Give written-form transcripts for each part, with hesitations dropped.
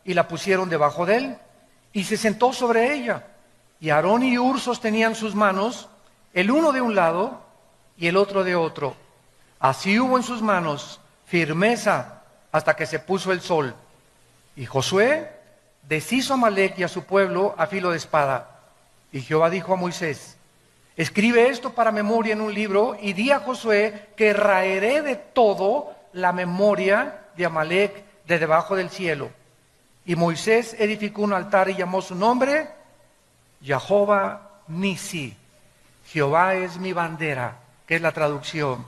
y la pusieron debajo de él, y se sentó sobre ella. Y Aarón y Hur sostenían sus manos, el uno de un lado y el otro de otro. Así hubo en sus manos firmeza hasta que se puso el sol. Y Josué deshizo a Amalec y a su pueblo a filo de espada. Y Jehová dijo a Moisés: escribe esto para memoria en un libro y di a Josué que raeré de todo la memoria de Amalec de debajo del cielo. Y Moisés edificó un altar y llamó su nombre Jehová Nisi. Jehová es mi bandera, que es la traducción.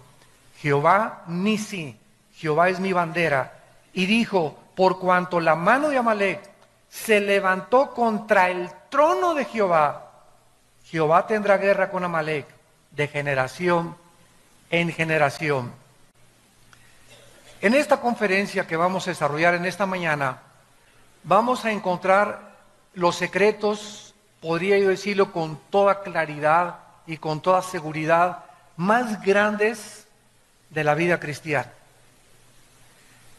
Jehová Nisi, Jehová es mi bandera. Y dijo: por cuanto la mano de Amalec se levantó contra el trono de Jehová, Jehová tendrá guerra con Amalec de generación en generación. En esta conferencia que vamos a desarrollar en esta mañana, vamos a encontrar los secretos, podría yo decirlo con toda claridad y con toda seguridad, más grandes de la vida cristiana.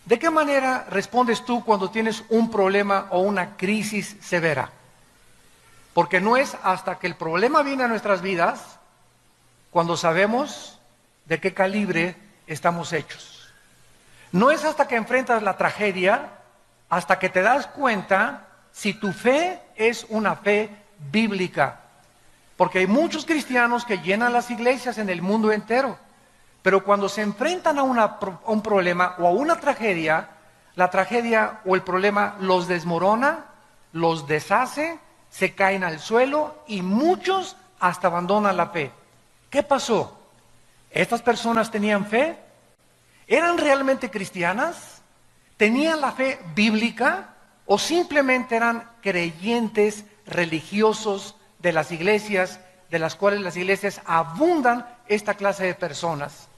¿De qué manera respondes tú cuando tienes un problema o una crisis severa? Porque no es hasta que el problema viene a nuestras vidas cuando sabemos de qué calibre estamos hechos. No es hasta que enfrentas la tragedia, hasta que te das cuenta si tu fe es una fe bíblica. Porque hay muchos cristianos que llenan las iglesias en el mundo entero, pero cuando se enfrentan a un problema o a una tragedia, la tragedia o el problema los desmorona, los deshace, se caen al suelo y muchos hasta abandonan la fe. ¿Qué pasó? ¿Estas personas tenían fe? ¿Eran realmente cristianas? ¿Tenían la fe bíblica? ¿O simplemente eran creyentes religiosos de las iglesias, de las cuales las iglesias abundan esta clase de personas?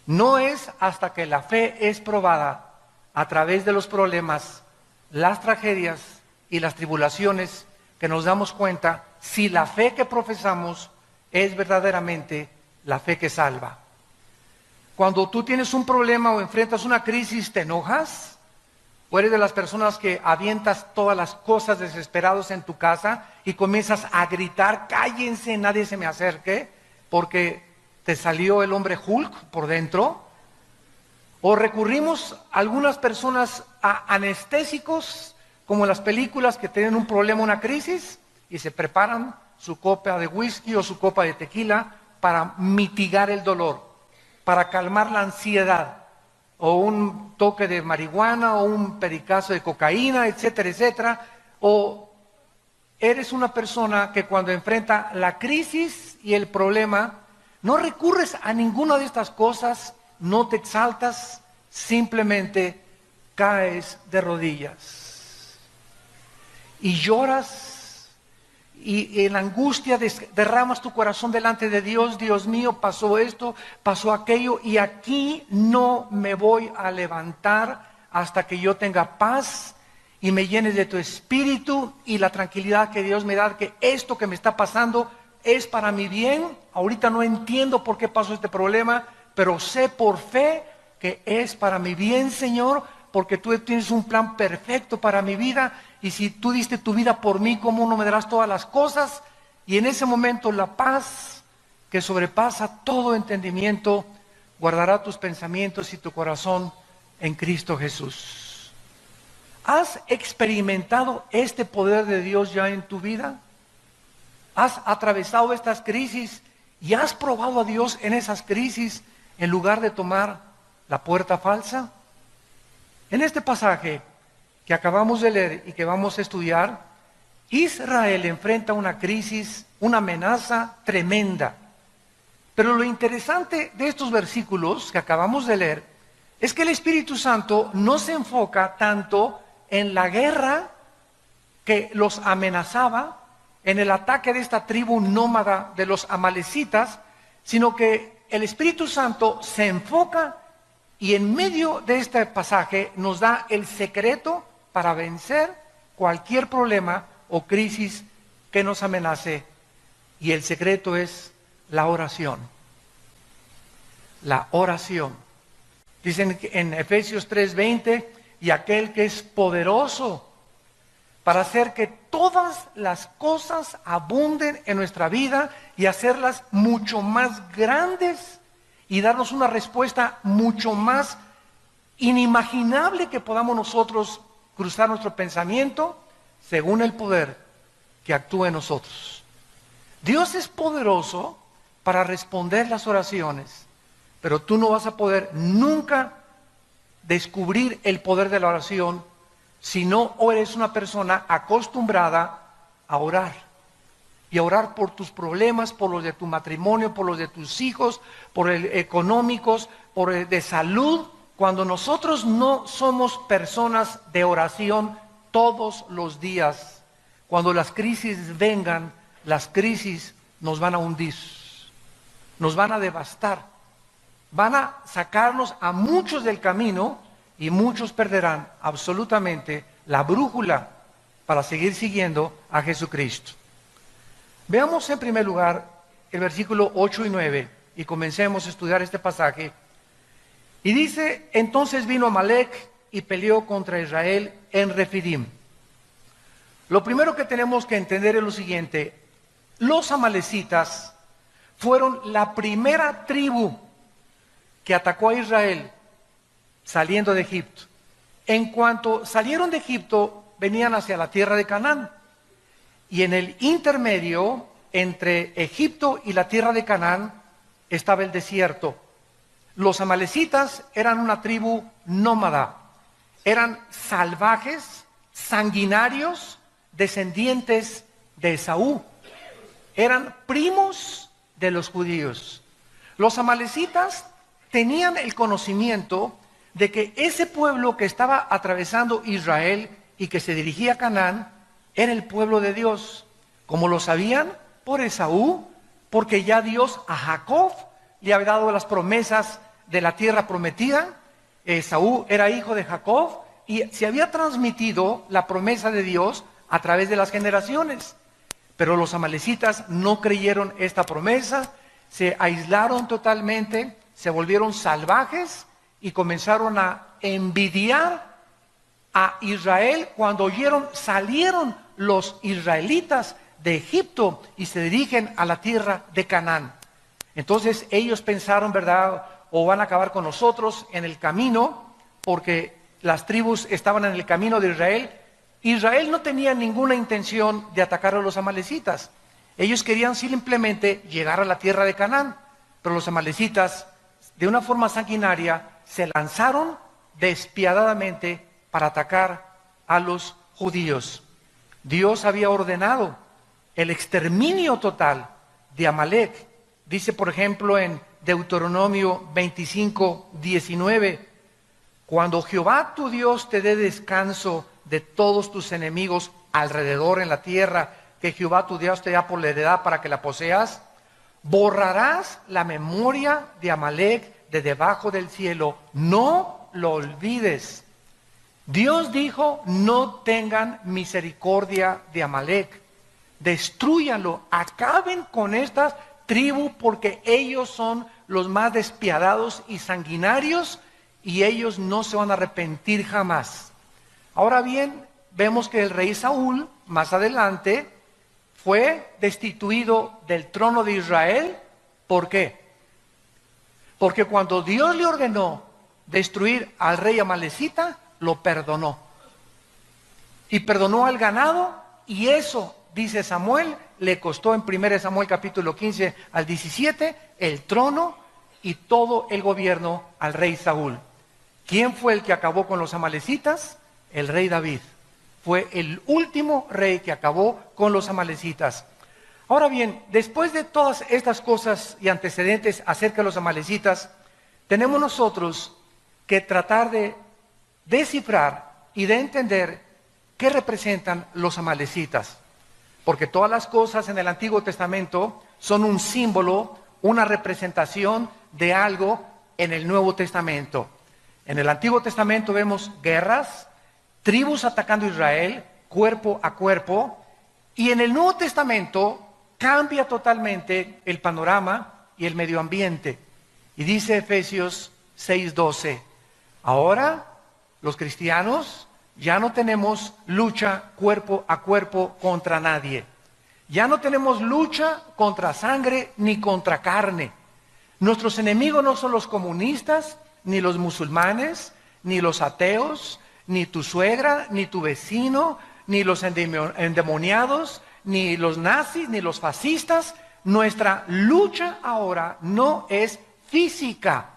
No es hasta que la fe es probada a través de los problemas, las tragedias y las tribulaciones que nos damos cuenta si la fe que profesamos es verdaderamente la fe que salva. Cuando tú tienes un problema o enfrentas una crisis, ¿te enojas? ¿O eres de las personas que avientas todas las cosas desesperados en tu casa y comienzas a gritar: cállense, nadie se me acerque, porque te salió el hombre Hulk por dentro? ¿O recurrimos algunas personas a anestésicos, como en las películas, que tienen un problema, una crisis, y se preparan su copa de whisky o su copa de tequila para mitigar el dolor, para calmar la ansiedad, o un toque de marihuana, o un pericazo de cocaína, etcétera, etcétera? ¿O eres una persona que cuando enfrenta la crisis y el problema, no recurres a ninguna de estas cosas, no te exaltas, simplemente caes de rodillas y lloras? Y en la angustia derramas tu corazón delante de Dios: Dios mío, pasó esto, pasó aquello, y aquí no me voy a levantar hasta que yo tenga paz y me llenes de tu espíritu y la tranquilidad que Dios me da, que esto que me está pasando es para mi bien. Ahorita no entiendo por qué pasó este problema, pero sé por fe que es para mi bien, Señor, porque tú tienes un plan perfecto para mi vida. Y si tú diste tu vida por mí, ¿cómo no me darás todas las cosas? Y en ese momento la paz que sobrepasa todo entendimiento guardará tus pensamientos y tu corazón en Cristo Jesús. ¿Has experimentado este poder de Dios ya en tu vida? ¿Has atravesado estas crisis y has probado a Dios en esas crisis en lugar de tomar la puerta falsa? En este pasaje que acabamos de leer y que vamos a estudiar, Israel enfrenta una crisis, una amenaza tremenda. Pero lo interesante de estos versículos que acabamos de leer es que el Espíritu Santo no se enfoca tanto en la guerra que los amenazaba, en el ataque de esta tribu nómada de los amalecitas, sino que el Espíritu Santo se enfoca y en medio de este pasaje nos da el secreto para vencer cualquier problema o crisis que nos amenace. Y el secreto es la oración. La oración. Dicen en Efesios 3:20: y aquel que es poderoso para hacer que todas las cosas abunden en nuestra vida y hacerlas mucho más grandes y darnos una respuesta mucho más inimaginable que podamos nosotros cruzar nuestro pensamiento según el poder que actúa en nosotros. Dios es poderoso para responder las oraciones, pero tú no vas a poder nunca descubrir el poder de la oración si no eres una persona acostumbrada a orar. Y a orar por tus problemas, por los de tu matrimonio, por los de tus hijos, por el económicos, por el de salud. Cuando nosotros no somos personas de oración todos los días, cuando las crisis vengan, las crisis nos van a hundir, nos van a devastar, van a sacarnos a muchos del camino y muchos perderán absolutamente la brújula para seguir siguiendo a Jesucristo. Veamos en primer lugar el versículo 8 y 9 y comencemos a estudiar este pasaje. Y dice, entonces vino Amalec y peleó contra Israel en Refidim. Lo primero que tenemos que entender es lo siguiente: los amalecitas fueron la primera tribu que atacó a Israel saliendo de Egipto. En cuanto salieron de Egipto, venían hacia la tierra de Canaán. Y en el intermedio entre Egipto y la tierra de Canaán estaba el desierto. Los amalecitas eran una tribu nómada, eran salvajes, sanguinarios, descendientes de Esaú. Eran primos de los judíos. Los amalecitas tenían el conocimiento de que ese pueblo que estaba atravesando Israel y que se dirigía a Canaán era el pueblo de Dios. ¿Cómo lo sabían? Por Esaú, porque ya Dios a Jacob le había dado las promesas de la tierra prometida. Esaú era hijo de Jacob y se había transmitido la promesa de Dios a través de las generaciones. Pero los amalecitas no creyeron esta promesa, se aislaron totalmente, se volvieron salvajes y comenzaron a envidiar a Israel cuando salieron los israelitas de Egipto y se dirigen a la tierra de Canaán. Entonces ellos pensaron, ¿verdad? O van a acabar con nosotros en el camino, porque las tribus estaban en el camino de Israel. Israel no tenía ninguna intención de atacar a los amalecitas. Ellos querían simplemente llegar a la tierra de Canaán, pero los amalecitas, de una forma sanguinaria, se lanzaron despiadadamente para atacar a los judíos. Dios había ordenado el exterminio total de Amalec. Dice, por ejemplo, en Deuteronomio 25, 19, cuando Jehová tu Dios te dé descanso de todos tus enemigos alrededor en la tierra que Jehová tu Dios te da por la heredad para que la poseas, borrarás la memoria de Amalec de debajo del cielo, no lo olvides. Dios dijo, no tengan misericordia de Amalec, destrúyanlo, acaben con esta tribu porque ellos son los más despiadados y sanguinarios y ellos no se van a arrepentir jamás. Ahora bien, vemos que el rey Saúl, más adelante, fue destituido del trono de Israel. ¿Por qué? Porque cuando Dios le ordenó destruir al rey amalecita, lo perdonó. Y perdonó al ganado, y eso, dice Samuel, le costó en 1 Samuel capítulo 15 al 17, el trono y todo el gobierno al rey Saúl. ¿Quién fue el que acabó con los amalecitas? El rey David. Fue el último rey que acabó con los amalecitas. Ahora bien, después de todas estas cosas y antecedentes acerca de los amalecitas, tenemos nosotros que tratar de descifrar y de entender qué representan los amalecitas. Porque todas las cosas en el Antiguo Testamento son un símbolo, una representación de algo en el Nuevo Testamento. En el Antiguo Testamento vemos guerras, tribus atacando a Israel, cuerpo a cuerpo, y en el Nuevo Testamento cambia totalmente el panorama y el medio ambiente. Y dice Efesios 6:12, ahora los cristianos ya no tenemos lucha cuerpo a cuerpo contra nadie. Ya no tenemos lucha contra sangre ni contra carne. Nuestros enemigos no son los comunistas, ni los musulmanes, ni los ateos, ni tu suegra, ni tu vecino, ni los endemoniados, ni los nazis, ni los fascistas. Nuestra lucha ahora no es física.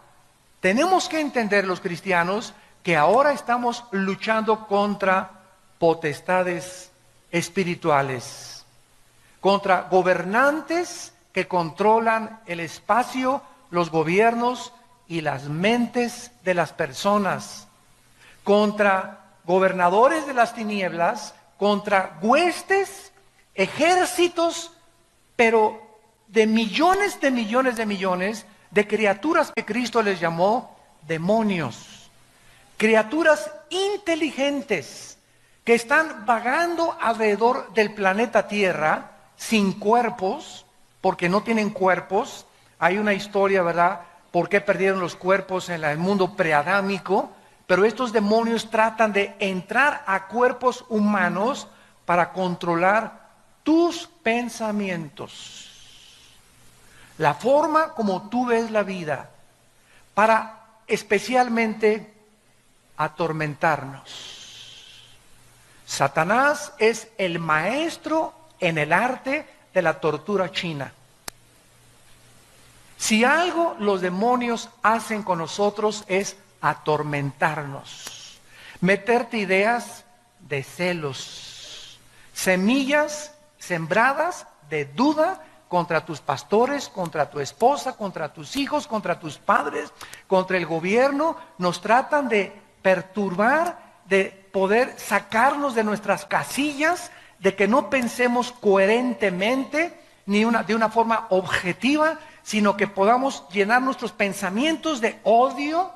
Tenemos que entender los cristianos que ahora estamos luchando contra potestades espirituales, contra gobernantes que controlan el espacio, los gobiernos y las mentes de las personas, contra gobernadores de las tinieblas, contra huestes, ejércitos, pero de millones de criaturas que Cristo les llamó demonios, criaturas inteligentes que están vagando alrededor del planeta Tierra sin cuerpos, porque no tienen cuerpos. Hay una historia, ¿verdad?, por qué perdieron los cuerpos en el mundo preadámico, pero estos demonios tratan de entrar a cuerpos humanos para controlar tus pensamientos, la forma como tú ves la vida, para especialmente atormentarnos. Satanás es el maestro en el arte de la tortura china. Si algo los demonios hacen con nosotros es atormentarnos, meterte ideas de celos, semillas sembradas de duda contra tus pastores, contra tu esposa, contra tus hijos, contra tus padres, contra el gobierno. Nos tratan de perturbar, de poder sacarnos de nuestras casillas, de que no pensemos coherentemente ni de una forma objetiva, sino que podamos llenar nuestros pensamientos de odio,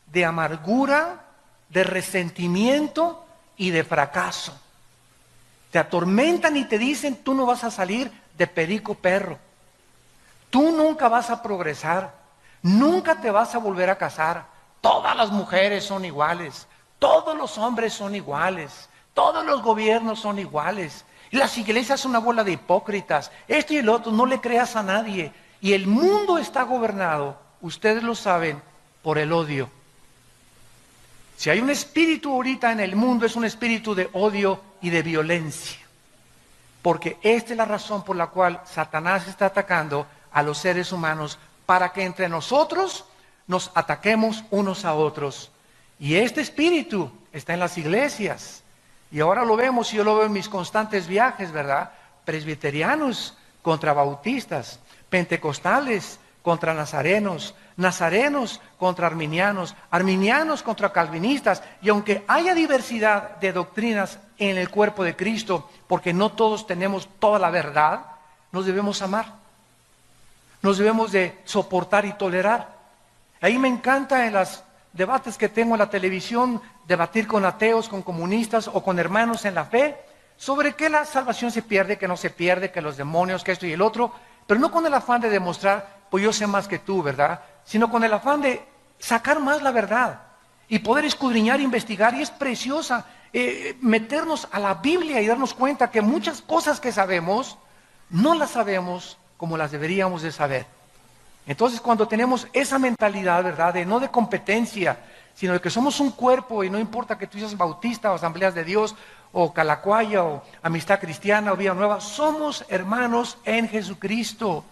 de amargura, de resentimiento y de fracaso. Te atormentan y te dicen: tú no vas a salir de perico perro, tú nunca vas a progresar, nunca te vas a volver a casar, todas las mujeres son iguales, todos los hombres son iguales, todos los gobiernos son iguales, y las iglesias son una bola de hipócritas, esto y el otro, no le creas a nadie. Y el mundo está gobernado, ustedes lo saben, por el odio. Si hay un espíritu ahorita en el mundo, es un espíritu de odio y de violencia. Porque esta es la razón por la cual Satanás está atacando a los seres humanos, para que entre nosotros nos ataquemos unos a otros. Y este espíritu está en las iglesias. Y ahora lo vemos, y yo lo veo en mis constantes viajes, ¿verdad? Presbiterianos contra bautistas, pentecostales contra nazarenos, nazarenos contra arminianos, arminianos contra calvinistas. Y aunque haya diversidad de doctrinas en el cuerpo de Cristo, porque no todos tenemos toda la verdad, nos debemos amar, nos debemos de soportar y tolerar. Ahí me encanta en los debates que tengo en la televisión, debatir con ateos, con comunistas o con hermanos en la fe, sobre que la salvación se pierde, que no se pierde, que los demonios, que esto y el otro, pero no con el afán de demostrar, pues yo sé más que tú, ¿verdad?, sino con el afán de sacar más la verdad y poder escudriñar, investigar. Y es preciosa meternos a la Biblia y darnos cuenta que muchas cosas que sabemos, no las sabemos como las deberíamos de saber. Entonces, cuando tenemos esa mentalidad, ¿verdad?, de no de competencia, sino de que somos un cuerpo, y no importa que tú seas bautista o Asambleas de Dios o Calacuaya o Amistad Cristiana o Vida Nueva, somos hermanos en Jesucristo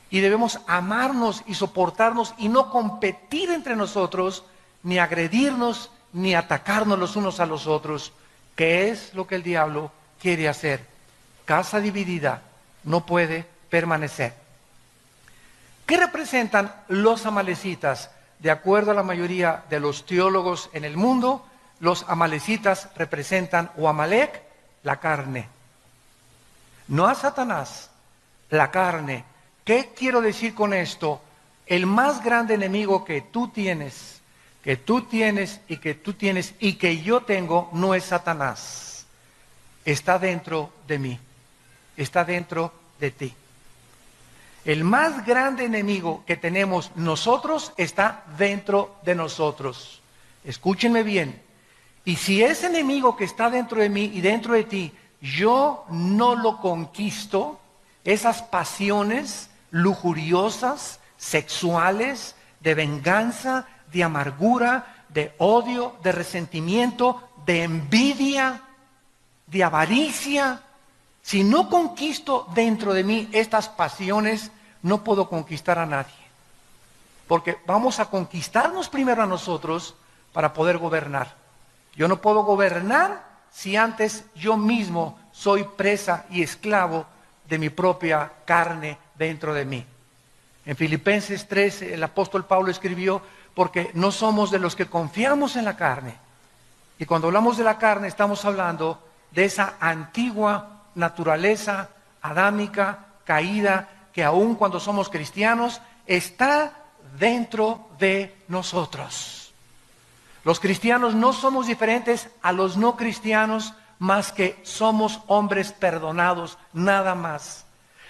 y debemos amarnos y soportarnos y no competir entre nosotros, ni agredirnos, ni atacarnos los unos a los otros, que es lo que el diablo quiere hacer. Casa dividida no puede permanecer. ¿Qué representan los amalecitas? De acuerdo a la mayoría de los teólogos en el mundo, los amalecitas representan, o Amalek, la carne. No a Satanás, la carne. ¿Qué quiero decir con esto? El más grande enemigo que tú tienes y que yo tengo, no es Satanás. Está dentro de mí, está dentro de ti. El más grande enemigo que tenemos nosotros está dentro de nosotros. Escúchenme bien. Y si ese enemigo que está dentro de mí y dentro de ti, yo no lo conquisto, esas pasiones lujuriosas, sexuales, de venganza, de amargura, de odio, de resentimiento, de envidia, de avaricia, si no conquisto dentro de mí estas pasiones, no puedo conquistar a nadie. Porque vamos a conquistarnos primero a nosotros para poder gobernar. Yo no puedo gobernar si antes yo mismo soy presa y esclavo de mi propia carne dentro de mí. En Filipenses 3 el apóstol Pablo escribió, porque no somos de los que confiamos en la carne. Y cuando hablamos de la carne estamos hablando de esa antigua naturaleza adámica, caída, que aun cuando somos cristianos está dentro de nosotros. Los cristianos no somos diferentes a los no cristianos, más que somos hombres perdonados, nada más.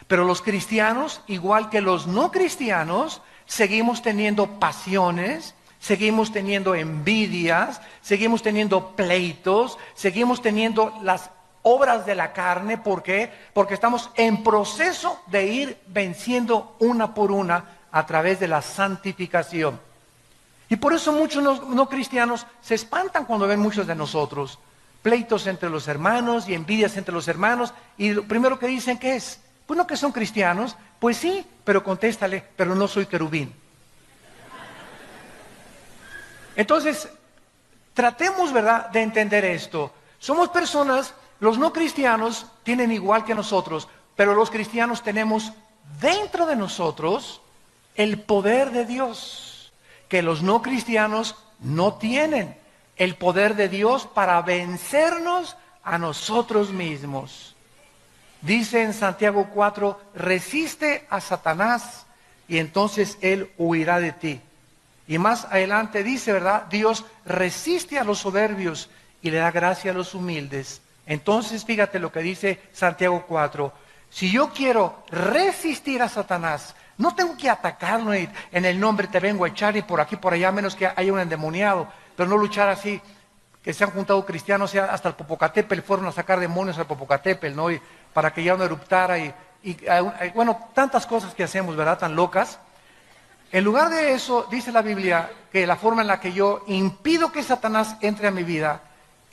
Pero los cristianos, igual que los no cristianos, seguimos teniendo pasiones, seguimos teniendo envidias, seguimos teniendo pleitos, seguimos teniendo las obras de la carne. ¿Por qué? Porque estamos en proceso de ir venciendo una por una a través de la santificación. Y por eso muchos no cristianos se espantan cuando ven muchos de nosotros pleitos entre los hermanos y envidias entre los hermanos. Y lo primero que dicen, ¿qué es? Pues no, que son cristianos. Pues sí, pero contéstale, pero no soy querubín. Entonces, tratemos, ¿verdad?, de entender esto. Somos personas, los no cristianos tienen igual que nosotros, pero los cristianos tenemos dentro de nosotros el poder de Dios, que los no cristianos no tienen. El poder de Dios para vencernos a nosotros mismos. Dice en Santiago 4, resiste a Satanás y entonces él huirá de ti. Y más adelante dice, ¿verdad? Dios resiste a los soberbios y le da gracia a los humildes. Entonces fíjate lo que dice Santiago 4. Si yo quiero resistir a Satanás, no tengo que atacarlo y en el nombre te vengo a echar y por aquí por allá, menos que haya un endemoniado. Pero no luchar así, que se han juntado cristianos, hasta el Popocatépetl fueron a sacar demonios al Popocatépetl, ¿no? Y para que ya no eruptara y bueno, tantas cosas que hacemos, ¿verdad? Tan locas. En lugar de eso, dice la Biblia que la forma en la que yo impido que Satanás entre a mi vida,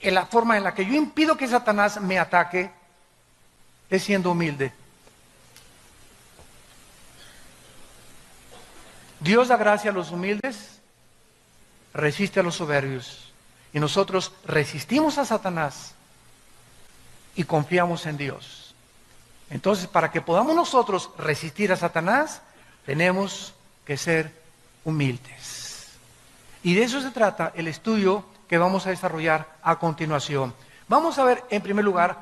en la forma en la que yo impido que Satanás me ataque, es siendo humilde. Dios da gracia a los humildes, resiste a los soberbios. Y nosotros resistimos a Satanás y confiamos en Dios. Entonces, para que podamos nosotros resistir a Satanás, tenemos que ser humildes. Y de eso se trata el estudio que vamos a desarrollar a continuación. Vamos a ver, en primer lugar,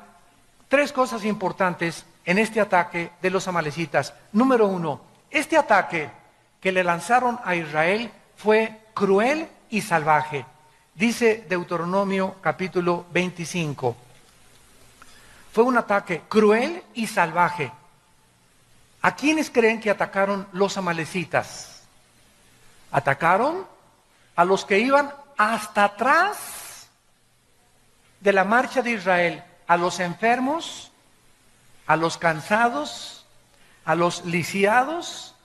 tres cosas importantes en este ataque de los amalecitas. Número uno, este ataque que le lanzaron a Israel fue cruel y salvaje. Dice Deuteronomio capítulo 25. Fue un ataque cruel y salvaje. ¿A quiénes creen que atacaron los amalecitas? Atacaron a los que iban hasta atrás de la marcha de Israel, a los enfermos, a los cansados, a los lisiados,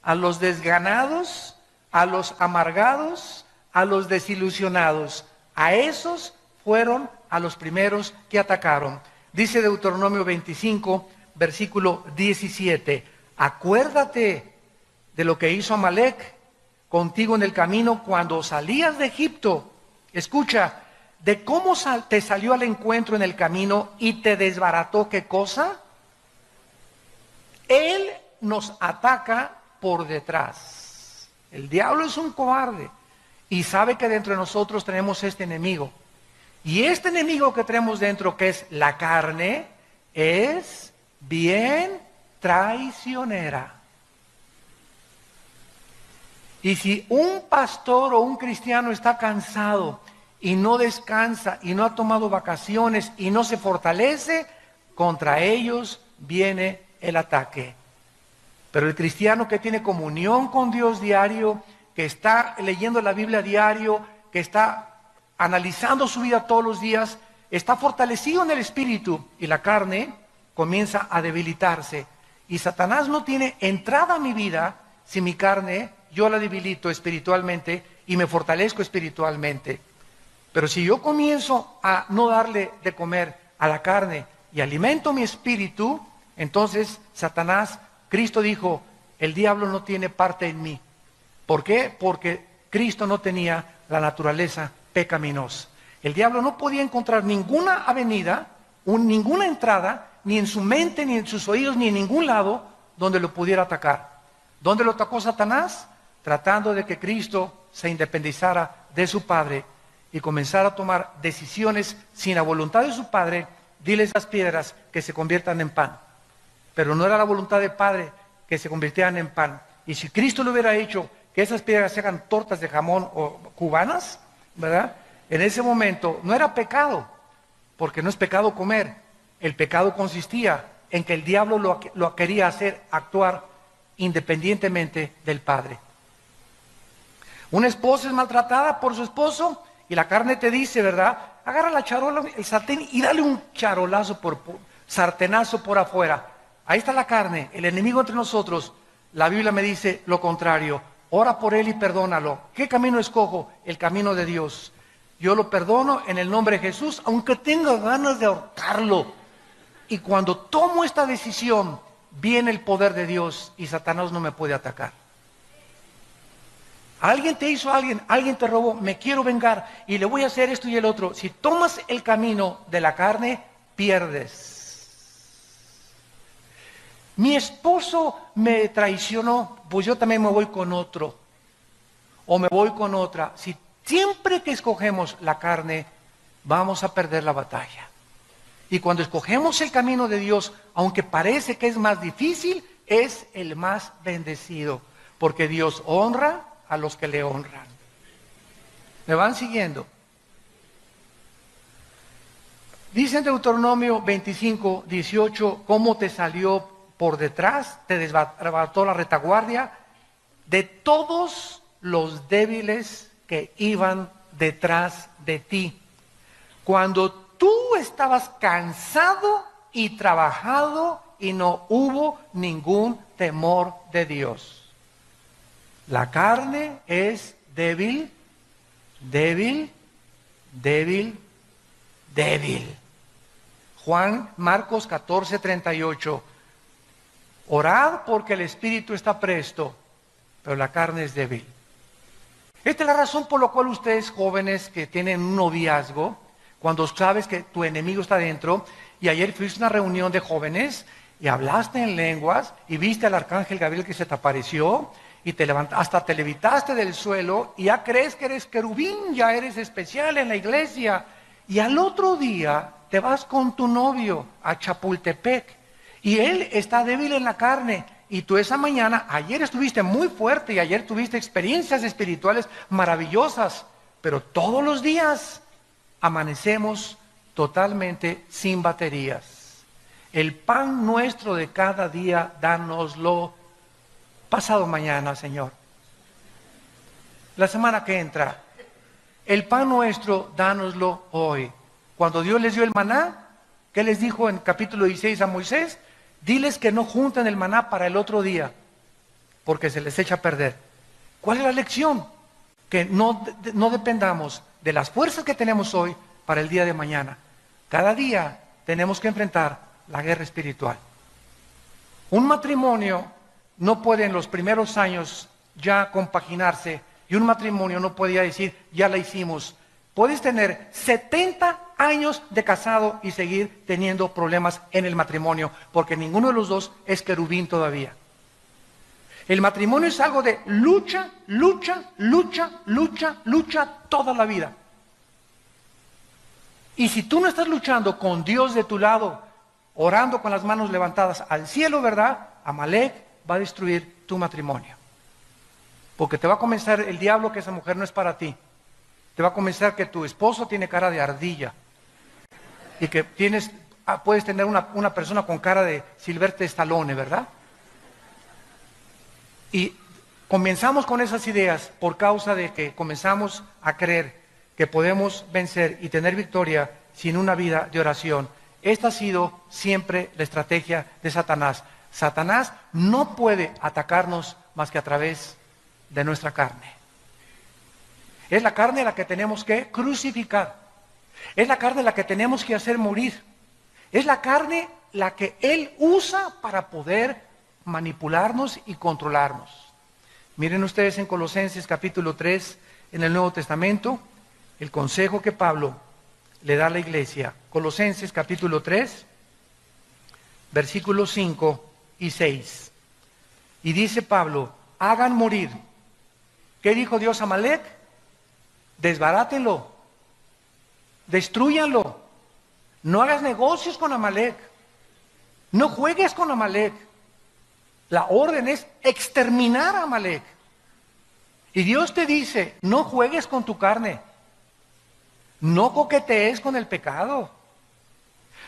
a los desganados, a los amargados, a los desilusionados. A esos fueron a los primeros que atacaron. Dice Deuteronomio 25, versículo 17, acuérdate de lo que hizo Amalec contigo en el camino cuando salías de Egipto. Escucha, de cómo te salió al encuentro en el camino y te desbarató, ¿qué cosa? Él nos ataca por detrás. El diablo es un cobarde y sabe que dentro de nosotros tenemos este enemigo. Y este enemigo que tenemos dentro, que es la carne, es bien traicionera. Y si un pastor o un cristiano está cansado y no descansa y no ha tomado vacaciones y no se fortalece, contra ellos viene el ataque. Pero el cristiano que tiene comunión con Dios diario, que está leyendo la Biblia diario, que está analizando su vida todos los días, está fortalecido en el espíritu y la carne comienza a debilitarse. Y Satanás no tiene entrada a mi vida si mi carne yo la debilito espiritualmente y me fortalezco espiritualmente. Pero si yo comienzo a no darle de comer a la carne y alimento mi espíritu, entonces Satanás, Cristo dijo, el diablo no tiene parte en mí. ¿Por qué? Porque Cristo no tenía la naturaleza pecaminosa. El diablo no podía encontrar ninguna avenida, ninguna entrada, ni en su mente, ni en sus oídos, ni en ningún lado donde lo pudiera atacar. ¿Dónde lo atacó Satanás? Tratando de que Cristo se independizara de su Padre y comenzara a tomar decisiones sin la voluntad de su Padre. Dile a esas piedras que se conviertan en pan. Pero no era la voluntad del Padre que se convirtieran en pan. Y si Cristo lo hubiera hecho, que esas piedras se hagan tortas de jamón o cubanas, ¿verdad? En ese momento no era pecado, porque no es pecado comer. El pecado consistía en que el diablo lo quería hacer actuar independientemente del Padre. Una esposa es maltratada por su esposo y la carne te dice, ¿verdad? Agarra la charola, el sartén y dale un charolazo sartenazo por afuera. Ahí está la carne, el enemigo entre nosotros. La Biblia me dice lo contrario. Ora por él y perdónalo. ¿Qué camino escojo? El camino de Dios. Yo lo perdono en el nombre de Jesús, aunque tenga ganas de ahorcarlo. Y cuando tomo esta decisión, viene el poder de Dios y Satanás no me puede atacar. Alguien te hizo alguien te robó, me quiero vengar y le voy a hacer esto y el otro. Si tomas el camino de la carne, pierdes. Mi esposo me traicionó, pues yo también me voy con otro. O me voy con otra. Si siempre que escogemos la carne, vamos a perder la batalla. Y cuando escogemos el camino de Dios, aunque parece que es más difícil, es el más bendecido. Porque Dios honra a los que le honran. ¿Me van siguiendo? Dice en Deuteronomio 25, 18, cómo te salió por detrás, te desbarató la retaguardia de todos los débiles que iban detrás de ti. Cuando tú estabas cansado y trabajado y no hubo ningún temor de Dios. La carne es débil, débil, débil, débil. Marcos 14, 38. Orad porque el espíritu está presto, pero la carne es débil. Esta es la razón por la cual ustedes jóvenes que tienen un noviazgo, cuando sabes que tu enemigo está dentro, y ayer fuiste a una reunión de jóvenes y hablaste en lenguas y viste al arcángel Gabriel que se te apareció y te levantaste, hasta te levitaste del suelo y ya crees que eres querubín, ya eres especial en la iglesia, y al otro día te vas con tu novio a Chapultepec y él está débil en la carne. Y tú esa mañana, ayer estuviste muy fuerte y ayer tuviste experiencias espirituales maravillosas, pero todos los días amanecemos totalmente sin baterías. El pan nuestro de cada día, dánoslo pasado mañana, Señor. La semana que entra, el pan nuestro, dánoslo hoy. Cuando Dios les dio el maná, ¿qué les dijo en capítulo 16 a Moisés? Diles que no junten el maná para el otro día, porque se les echa a perder. ¿Cuál es la lección? Que no dependamos de las fuerzas que tenemos hoy para el día de mañana. Cada día tenemos que enfrentar la guerra espiritual. Un matrimonio no puede en los primeros años ya compaginarse, y un matrimonio no podía decir, ya la hicimos. Puedes tener 70 años de casado y seguir teniendo problemas en el matrimonio, porque ninguno de los dos es querubín todavía. El matrimonio es algo de lucha, lucha, lucha, lucha, lucha toda la vida. Y si tú no estás luchando con Dios de tu lado, orando con las manos levantadas al cielo, ¿verdad? Amalek va a destruir tu matrimonio. Porque te va a comenzar el diablo que esa mujer no es para ti. Te va a comenzar que tu esposo tiene cara de ardilla. Y que puedes tener una persona con cara de Sylvester Stallone, ¿verdad? Y comenzamos con esas ideas por causa de que comenzamos a creer que podemos vencer y tener victoria sin una vida de oración. Esta ha sido siempre la estrategia de Satanás. Satanás no puede atacarnos más que a través de nuestra carne. Es la carne la que tenemos que crucificar. Es la carne la que tenemos que hacer morir. Es la carne la que Él usa para poder manipularnos y controlarnos. Miren ustedes en Colosenses capítulo 3, en el Nuevo Testamento, el consejo que Pablo le da a la iglesia. Colosenses capítulo 3, versículos 5 y 6. Y dice Pablo, hagan morir. ¿Qué dijo Dios a Amalek? Desbarátenlo, destrúyanlo. No hagas negocios con Amalek. No juegues con Amalek. La orden es exterminar a Amalek. Y Dios te dice, no juegues con tu carne. No coquetees con el pecado.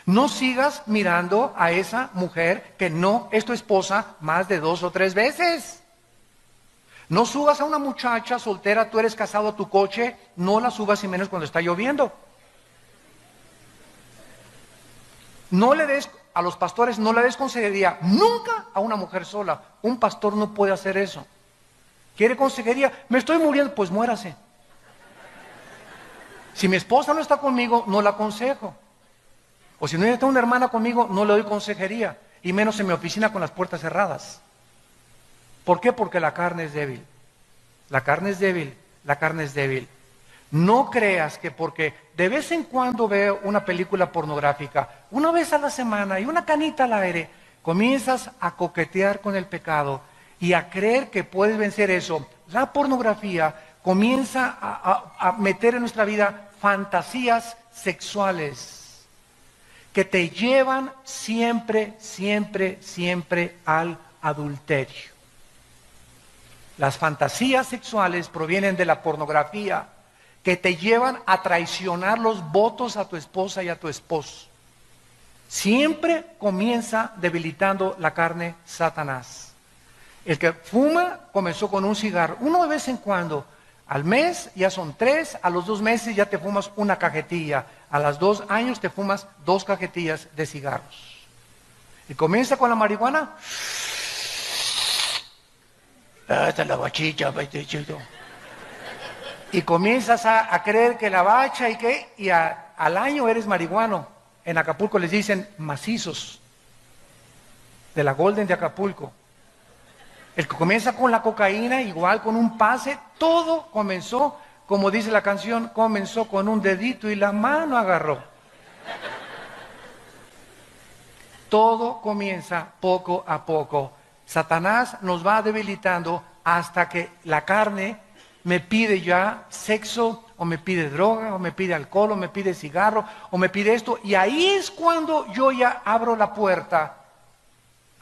No sigas mirando a esa mujer que no es tu esposa más de 2 o 3 veces. No subas a una muchacha soltera, tú eres casado a tu coche, no la subas y menos cuando está lloviendo. No le des, a los pastores no le des consejería nunca a una mujer sola. Un pastor no puede hacer eso. ¿Quiere consejería? Me estoy muriendo, pues muérase. Si mi esposa no está conmigo, no la aconsejo. O si no está una hermana conmigo, no le doy consejería. Y menos en mi oficina con las puertas cerradas. ¿Por qué? Porque la carne es débil. La carne es débil, la carne es débil. No creas que porque de vez en cuando veo una película pornográfica, una vez a la semana y una canita al aire, comienzas a coquetear con el pecado y a creer que puedes vencer eso. La pornografía comienza a meter en nuestra vida fantasías sexuales que te llevan siempre, siempre, siempre al adulterio. Las fantasías sexuales provienen de la pornografía, que te llevan a traicionar los votos a tu esposa y a tu esposo. Siempre comienza debilitando la carne Satanás. El que fuma comenzó con un cigarro, uno de vez en cuando. Al mes ya son 3, a los 2 meses ya te fumas una cajetilla, a los 2 años te fumas 2 cajetillas de cigarros. Y comienza con la marihuana. Esta es la bachilla, y comienzas a creer que la bacha y al año eres marihuano. En Acapulco les dicen macizos, de la Golden de Acapulco. El que comienza con la cocaína, igual con un pase, todo comenzó, como dice la canción, comenzó con un dedito y la mano agarró. Todo comienza poco a poco. Satanás nos va debilitando hasta que la carne me pide ya sexo, o me pide droga, o me pide alcohol, o me pide cigarro, o me pide esto. Y ahí es cuando yo ya abro la puerta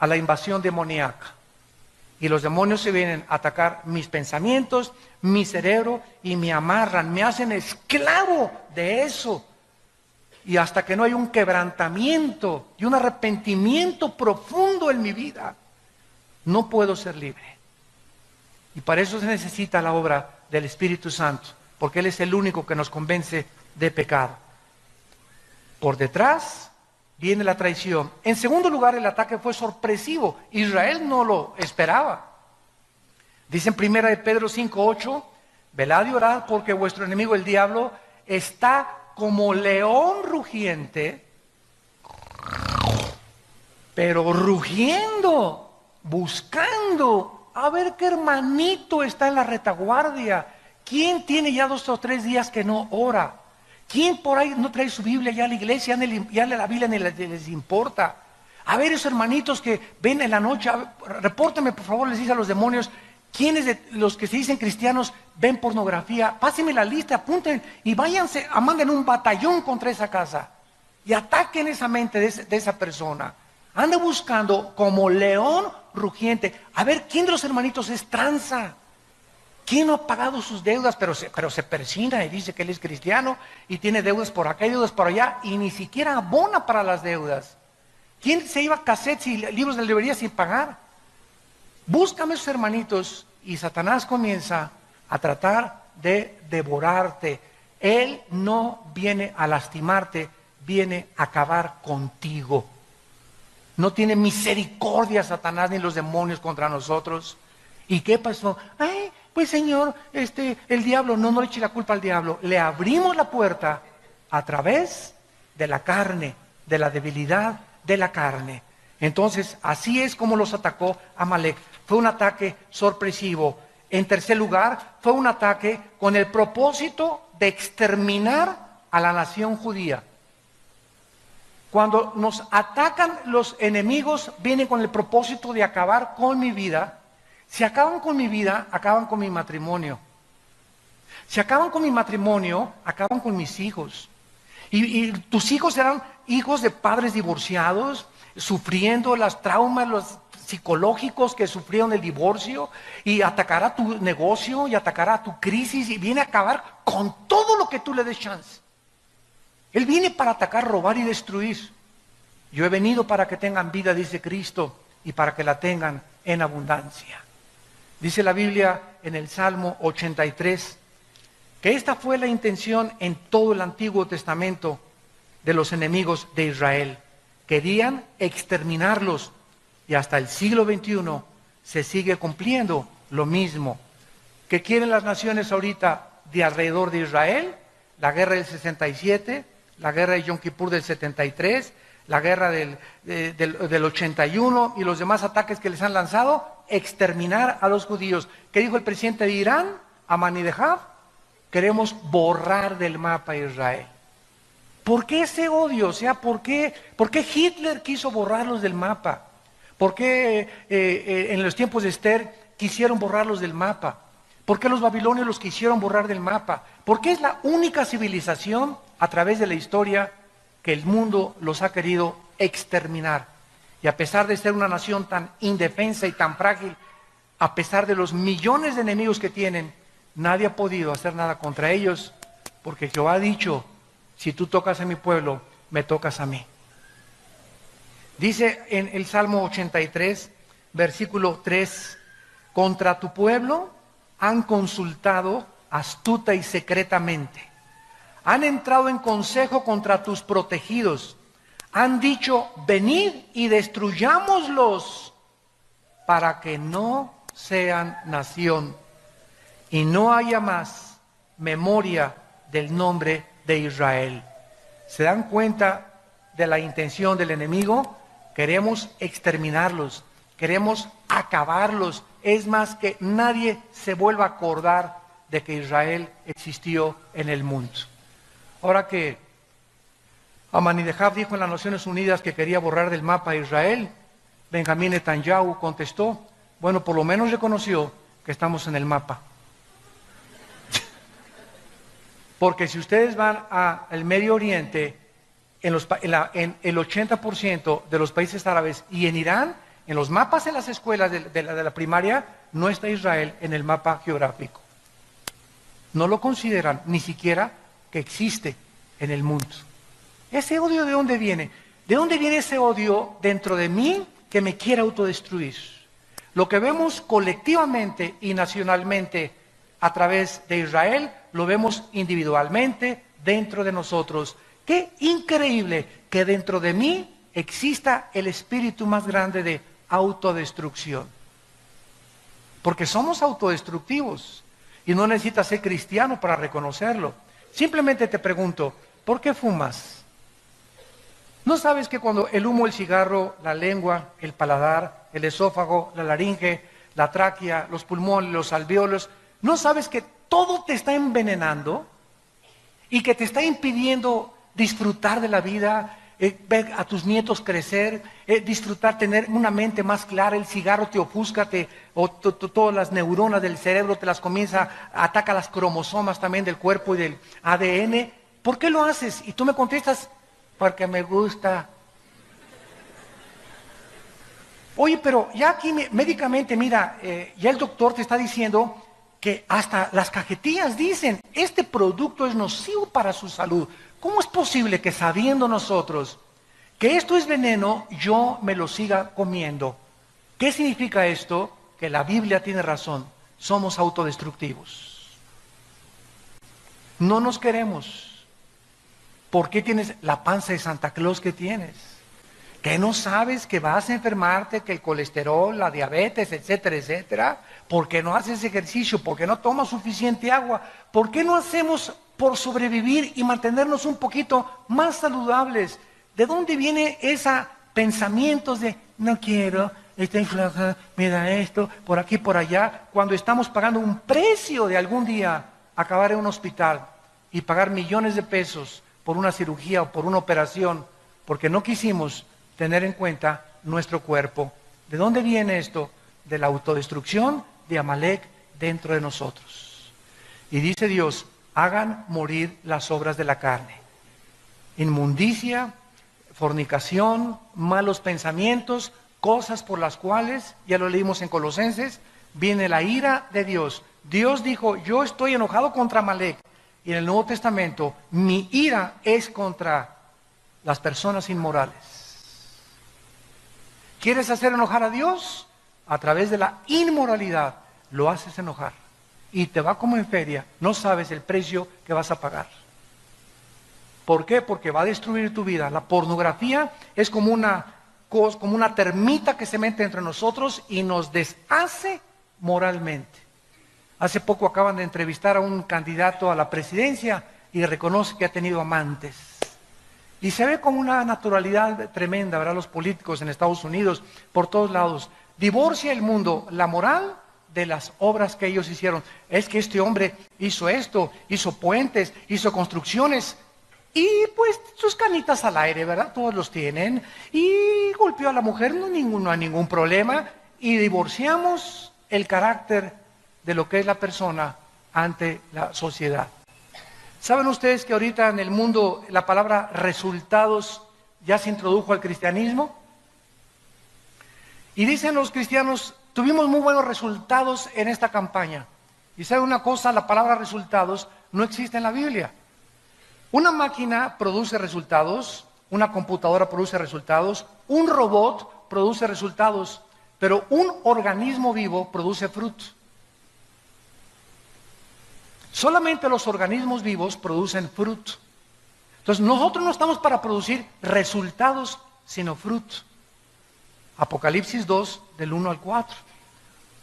a la invasión demoníaca. Y los demonios se vienen a atacar mis pensamientos, mi cerebro, y me amarran, me hacen esclavo de eso. Y hasta que no hay un quebrantamiento y un arrepentimiento profundo en mi vida, no puedo ser libre. Y para eso se necesita la obra del Espíritu Santo, porque Él es el único que nos convence de pecado. Por detrás viene la traición. En segundo lugar, el ataque fue sorpresivo. Israel no lo esperaba. Dice en 1 de Pedro 5:8, velad y orad porque vuestro enemigo el diablo está como león rugiente, pero rugiendo, buscando a ver qué hermanito está en la retaguardia. ¿Quién tiene ya 2 o 3 días que no ora? ¿Quién por ahí no trae su Biblia ya a la iglesia? Ya la Biblia ni les importa. A ver, esos hermanitos que ven en la noche, repórtenme por favor, les dice a los demonios, ¿quiénes de los que se dicen cristianos ven pornografía? Pásenme la lista, apunten y váyanse, manden un batallón contra esa casa y ataquen esa mente de esa persona. Anda buscando como león rugiente. A ver, ¿quién de los hermanitos es tranza? ¿Quién no ha pagado sus deudas, pero se persina y dice que él es cristiano y tiene deudas por acá y deudas por allá y ni siquiera abona para las deudas? ¿Quién se iba a cassettes y libros de librería sin pagar? Búscame esos hermanitos y Satanás comienza a tratar de devorarte. Él no viene a lastimarte, viene a acabar contigo. No tiene misericordia Satanás ni los demonios contra nosotros. ¿Y qué pasó? Ay, pues Señor, el diablo, no le eche la culpa al diablo. Le abrimos la puerta a través de la carne, de la debilidad de la carne. Entonces, así es como los atacó Amalek. Fue un ataque sorpresivo. En tercer lugar, fue un ataque con el propósito de exterminar a la nación judía. Cuando nos atacan los enemigos, vienen con el propósito de acabar con mi vida. Si acaban con mi vida, acaban con mi matrimonio. Si acaban con mi matrimonio, acaban con mis hijos. Y tus hijos serán hijos de padres divorciados, sufriendo los traumas, los psicológicos que sufrieron el divorcio, y atacará tu negocio, y atacará tu crisis, y viene a acabar con todo lo que tú le des chance. Él viene para atacar, robar y destruir. Yo he venido para que tengan vida, dice Cristo, y para que la tengan en abundancia. Dice la Biblia en el Salmo 83, que esta fue la intención en todo el Antiguo Testamento de los enemigos de Israel. Querían exterminarlos, y hasta el siglo XXI se sigue cumpliendo lo mismo. ¿Qué quieren las naciones ahorita de alrededor de Israel? La guerra del 67, la guerra de Yom Kippur del 73, la guerra del 81 y los demás ataques que les han lanzado, exterminar a los judíos. ¿Qué dijo el presidente de Irán, Ahmadinejad? Queremos borrar del mapa Israel. ¿Por qué ese odio? O sea, ¿por qué Hitler quiso borrarlos del mapa? ¿Por qué en los tiempos de Esther quisieron borrarlos del mapa? ¿Por qué los babilonios los quisieron borrar del mapa? Porque es la única civilización a través de la historia que el mundo los ha querido exterminar. Y a pesar de ser una nación tan indefensa y tan frágil, a pesar de los millones de enemigos que tienen, nadie ha podido hacer nada contra ellos, porque Jehová ha dicho, si tú tocas a mi pueblo, me tocas a mí. Dice en el Salmo 83, versículo 3, contra tu pueblo han consultado astuta y secretamente. Han entrado en consejo contra tus protegidos. Han dicho, venid y destruyámoslos para que no sean nación y no haya más memoria del nombre de Israel. ¿Se dan cuenta de la intención del enemigo? Queremos exterminarlos, queremos acabarlos. Es más, que nadie se vuelva a acordar de que Israel existió en el mundo. Ahora que Ahmadinejad dijo en las Naciones Unidas que quería borrar del mapa a Israel, Benjamín Netanyahu contestó, bueno, por lo menos reconoció que estamos en el mapa. Porque si ustedes van al Medio Oriente, en el 80% de los países árabes y en Irán, en los mapas en las escuelas de la primaria, no está Israel en el mapa geográfico. No lo consideran ni siquiera que existe en el mundo. ¿Ese odio de dónde viene? ¿De dónde viene ese odio dentro de mí que me quiere autodestruir? Lo que vemos colectivamente y nacionalmente a través de Israel, lo vemos individualmente dentro de nosotros. Qué increíble que dentro de mí exista el espíritu más grande de autodestrucción. Porque somos autodestructivos y no necesitas ser cristiano para reconocerlo. Simplemente te pregunto, ¿por qué fumas? ¿No sabes que cuando el humo, el cigarro, la lengua, el paladar, el esófago, la laringe, la tráquea, los pulmones, los alvéolos, ¿no sabes que todo te está envenenando y que te está impidiendo disfrutar de la vida, ver a tus nietos crecer, disfrutar, tener una mente más clara? El cigarro te ofusca, todas las neuronas del cerebro te las comienza, ataca las cromosomas también del cuerpo y del ADN. ¿Por qué lo haces? Y tú me contestas, porque me gusta. Oye, pero ya aquí médicamente, mira, ya el doctor te está diciendo que hasta las cajetillas dicen, este producto es nocivo para su salud. ¿Cómo es posible que sabiendo nosotros que esto es veneno, yo me lo siga comiendo? ¿Qué significa esto? Que la Biblia tiene razón, somos autodestructivos. No nos queremos. ¿Por qué tienes la panza de Santa Claus que tienes? ¿Que no sabes que vas a enfermarte, que el colesterol, la diabetes, etcétera, etcétera? ¿Por qué no haces ejercicio? ¿Por qué no tomas suficiente agua? ¿Por qué no hacemos por sobrevivir y mantenernos un poquito más saludables? ¿De dónde viene esos pensamientos de no quiero, estoy flaca, mira esto, por aquí, por allá, cuando estamos pagando un precio de algún día acabar en un hospital y pagar millones de pesos por una cirugía o por una operación, porque no quisimos tener en cuenta nuestro cuerpo? ¿De dónde viene esto? De la autodestrucción de Amalek dentro de nosotros. Y dice Dios, hagan morir las obras de la carne. Inmundicia, fornicación, malos pensamientos, cosas por las cuales, ya lo leímos en Colosenses, viene la ira de Dios. Dios dijo, yo estoy enojado contra Amalek. Y en el Nuevo Testamento, mi ira es contra las personas inmorales. ¿Quieres hacer enojar a Dios? A través de la inmoralidad lo haces enojar. Y te va como en feria, no sabes el precio que vas a pagar. ¿Por qué? Porque va a destruir tu vida. La pornografía es como una termita que se mete entre nosotros y nos deshace moralmente. Hace poco acaban de entrevistar a un candidato a la presidencia y reconoce que ha tenido amantes. Y se ve como una naturalidad tremenda, ¿verdad? Los políticos en Estados Unidos, por todos lados. Divorcia el mundo la moral de las obras que ellos hicieron. Es que este hombre hizo esto, hizo puentes, hizo construcciones. Y pues sus canitas al aire, ¿verdad? Todos los tienen. Y golpeó a la mujer, no hay ningún problema. Y divorciamos el carácter de lo que es la persona ante la sociedad. ¿Saben ustedes que ahorita en el mundo la palabra resultados ya se introdujo al cristianismo? Y dicen los cristianos, tuvimos muy buenos resultados en esta campaña. Y saben una cosa, la palabra resultados no existe en la Biblia. Una máquina produce resultados, una computadora produce resultados, un robot produce resultados, pero un organismo vivo produce fruto. Solamente los organismos vivos producen fruto. Entonces nosotros no estamos para producir resultados, sino fruto. Apocalipsis 2, del 1 al 4.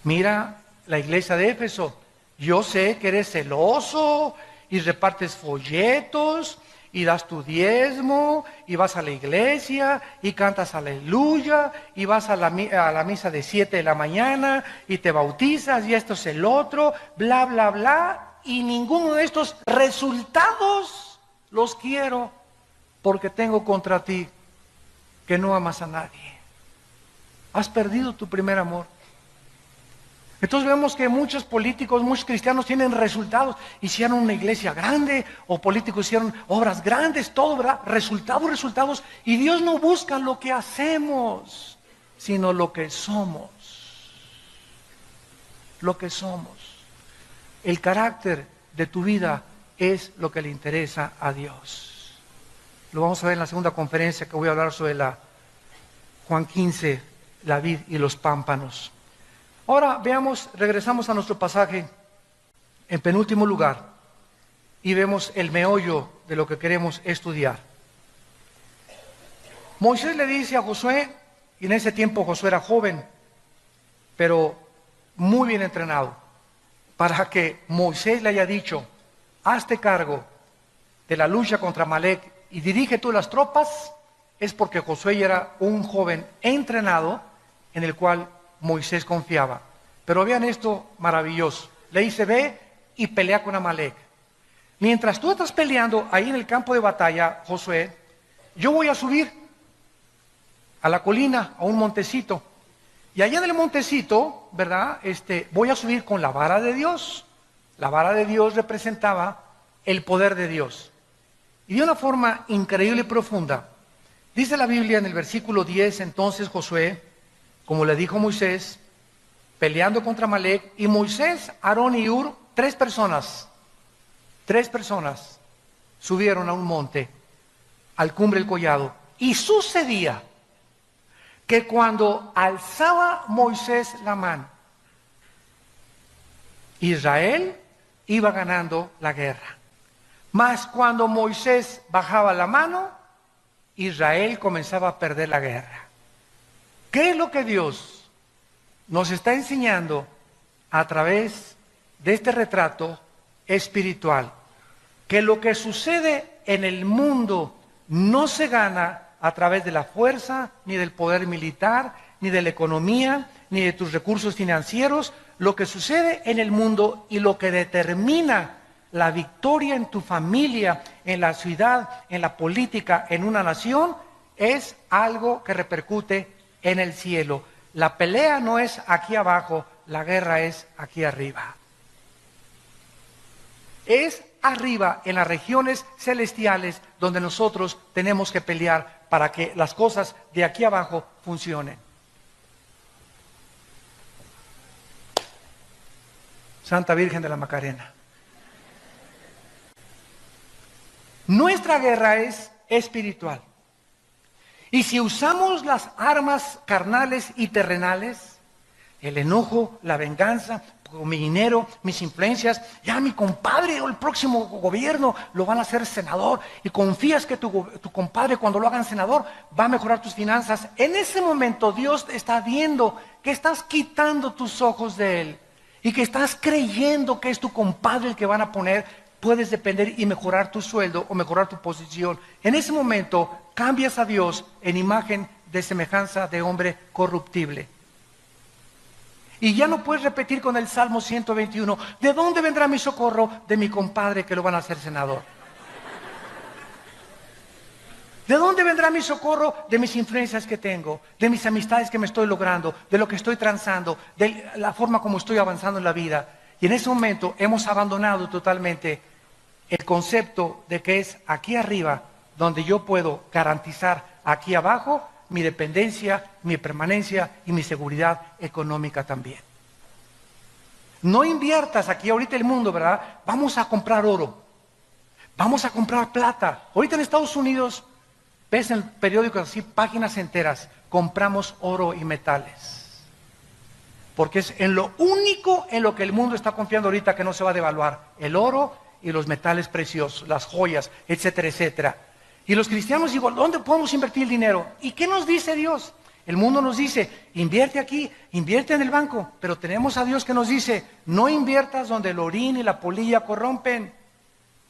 Mira la iglesia de Éfeso. Yo sé que eres celoso y repartes folletos y das tu diezmo y vas a la iglesia y cantas aleluya y vas a la misa de 7 de la mañana y te bautizas y esto es el otro, bla, bla, bla. Y ninguno de estos resultados los quiero porque tengo contra ti que no amas a nadie. Has perdido tu primer amor. Entonces vemos que muchos políticos, muchos cristianos tienen resultados. Hicieron una iglesia grande, o políticos hicieron obras grandes, todo, ¿verdad? Resultados. Y Dios no busca lo que hacemos, sino lo que somos. Lo que somos. El carácter de tu vida es lo que le interesa a Dios. Lo vamos a ver en la segunda conferencia que voy a hablar sobre Juan 15, la vid y los pámpanos. Ahora regresamos a nuestro pasaje en penúltimo lugar y vemos el meollo de lo que queremos estudiar. Moisés le dice a Josué, y en ese tiempo Josué era joven, pero muy bien entrenado, para que Moisés le haya dicho, hazte cargo de la lucha contra Amalek y dirige tú las tropas, es porque Josué ya era un joven entrenado en el cual Moisés confiaba. Pero vean esto maravilloso. Le dice, ve y pelea con Amalek. Mientras tú estás peleando ahí en el campo de batalla, Josué, yo voy a subir a la colina, a un montecito. Y allá en el montecito, ¿verdad? Voy a subir con la vara de Dios. La vara de Dios representaba el poder de Dios. Y de una forma increíble y profunda, dice la Biblia en el versículo 10, entonces Josué, como le dijo Moisés, peleando contra Amalek, y Moisés, Aarón y Hur, tres personas, subieron a un monte, al cumbre del collado. Y sucedía que cuando alzaba Moisés la mano, Israel iba ganando la guerra. Mas cuando Moisés bajaba la mano, Israel comenzaba a perder la guerra. ¿Qué es lo que Dios nos está enseñando a través de este retrato espiritual? Que lo que sucede en el mundo no se gana a través de la fuerza, ni del poder militar, ni de la economía, ni de tus recursos financieros. Lo que sucede en el mundo y lo que determina la victoria en tu familia, en la ciudad, en la política, en una nación, es algo que repercute en el cielo. La pelea no es aquí abajo, la guerra es aquí arriba. Es arriba, en las regiones celestiales, donde nosotros tenemos que pelear para que las cosas de aquí abajo funcionen. Santa Virgen de la Macarena. Nuestra guerra es espiritual. Y si usamos las armas carnales y terrenales, el enojo, la venganza, mi dinero, mis influencias, ya mi compadre o el próximo gobierno lo van a hacer senador, y confías que tu compadre cuando lo hagan senador va a mejorar tus finanzas, en ese momento Dios está viendo que estás quitando tus ojos de Él y que estás creyendo que es tu compadre el que van a poner. Puedes depender y mejorar tu sueldo o mejorar tu posición. En ese momento cambias a Dios en imagen de semejanza de hombre corruptible. Y ya no puedes repetir con el Salmo 121, ¿de dónde vendrá mi socorro? De mi compadre que lo van a hacer senador. ¿De dónde vendrá mi socorro? De mis influencias que tengo, de mis amistades que me estoy logrando, de lo que estoy transando, de la forma como estoy avanzando en la vida. Y en ese momento hemos abandonado totalmente el concepto de que es aquí arriba donde yo puedo garantizar aquí abajo mi dependencia, mi permanencia y mi seguridad económica también. No inviertas aquí ahorita el mundo, ¿verdad? Vamos a comprar oro, vamos a comprar plata. Ahorita en Estados Unidos, ves en periódicos así, páginas enteras, compramos oro y metales. Porque es en lo único en lo que el mundo está confiando ahorita que no se va a devaluar, el oro y los metales preciosos, las joyas, etcétera, etcétera. Y los cristianos digo, ¿dónde podemos invertir el dinero? ¿Y qué nos dice Dios? El mundo nos dice, invierte aquí, invierte en el banco, pero tenemos a Dios que nos dice, no inviertas donde el orín y la polilla corrompen.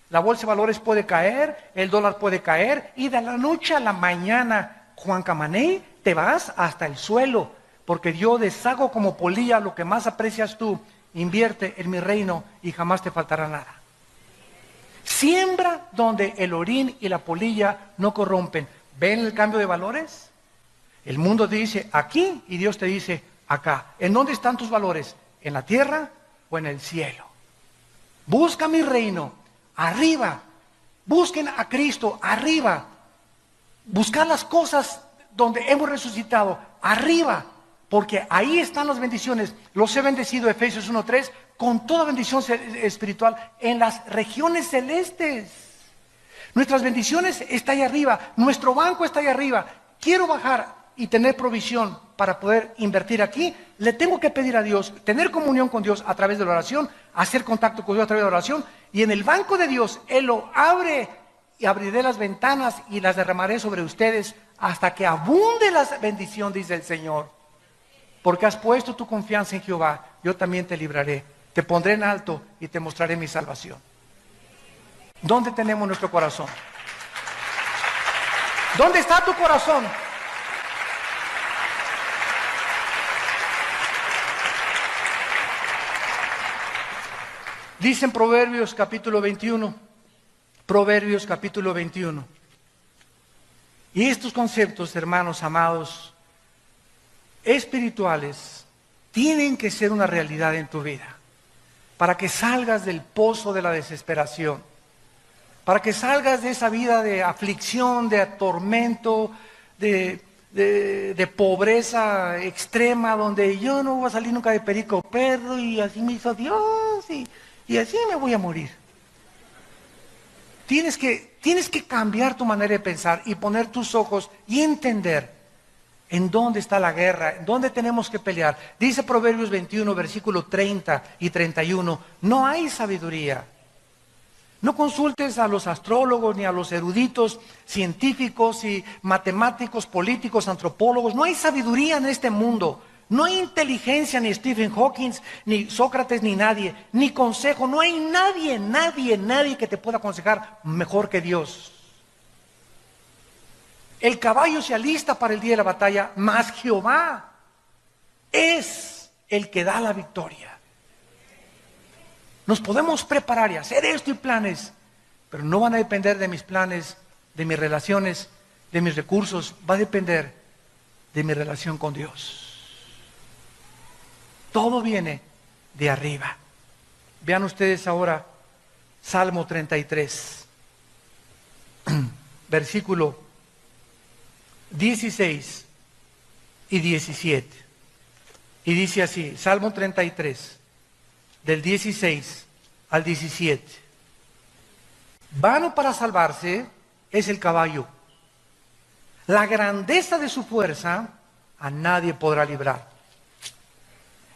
La bolsa de valores puede caer, el dólar puede caer, y de la noche a la mañana, Juan Camaney, te vas hasta el suelo, porque yo deshago como polilla lo que más aprecias tú, invierte en mi reino y jamás te faltará nada. Siembra donde el orín y la polilla no corrompen. ¿Ven el cambio de valores? El mundo te dice aquí y Dios te dice acá. ¿En dónde están tus valores? ¿En la tierra o en el cielo? Busca mi reino, arriba. Busquen a Cristo, arriba. Buscar las cosas donde hemos resucitado, arriba. Porque ahí están las bendiciones. Los he bendecido, Efesios 1:3, con toda bendición espiritual en las regiones celestes. Nuestras bendiciones están ahí arriba. Nuestro banco está ahí arriba. Quiero bajar y tener provisión para poder invertir aquí. Le tengo que pedir a Dios, tener comunión con Dios a través de la oración, hacer contacto con Dios a través de la oración. Y en el banco de Dios, Él lo abre y abriré las ventanas y las derramaré sobre ustedes hasta que abunde la bendición, dice el Señor. Porque has puesto tu confianza en Jehová, yo también te libraré. Te pondré en alto y te mostraré mi salvación. ¿Dónde tenemos nuestro corazón? ¿Dónde está tu corazón? Dice en Proverbios capítulo 21. Proverbios capítulo 21. Y estos conceptos, hermanos amados, espirituales, tienen que ser una realidad en tu vida, para que salgas del pozo de la desesperación, para que salgas de esa vida de aflicción, de tormento, de pobreza extrema, donde yo no voy a salir nunca de perico perro, y así me hizo Dios, y así me voy a morir. Tienes que cambiar tu manera de pensar y poner tus ojos y entender ¿en dónde está la guerra? ¿En dónde tenemos que pelear? Dice Proverbios 21, versículo 30 y 31, no hay sabiduría. No consultes a los astrólogos ni a los eruditos científicos y matemáticos, políticos, antropólogos. No hay sabiduría en este mundo. No hay inteligencia, ni Stephen Hawking, ni Sócrates, ni nadie. Ni consejo. No hay nadie que te pueda aconsejar mejor que Dios. El caballo se alista para el día de la batalla, mas Jehová es el que da la victoria. Nos podemos preparar y hacer esto y planes, pero no van a depender de mis planes, de mis relaciones, de mis recursos. Va a depender de mi relación con Dios. Todo viene de arriba. Vean ustedes ahora Salmo 33, versículo 16 y 17. Y dice así, Salmo 33, del 16 al 17. Vano para salvarse es el caballo. La grandeza de su fuerza a nadie podrá librar.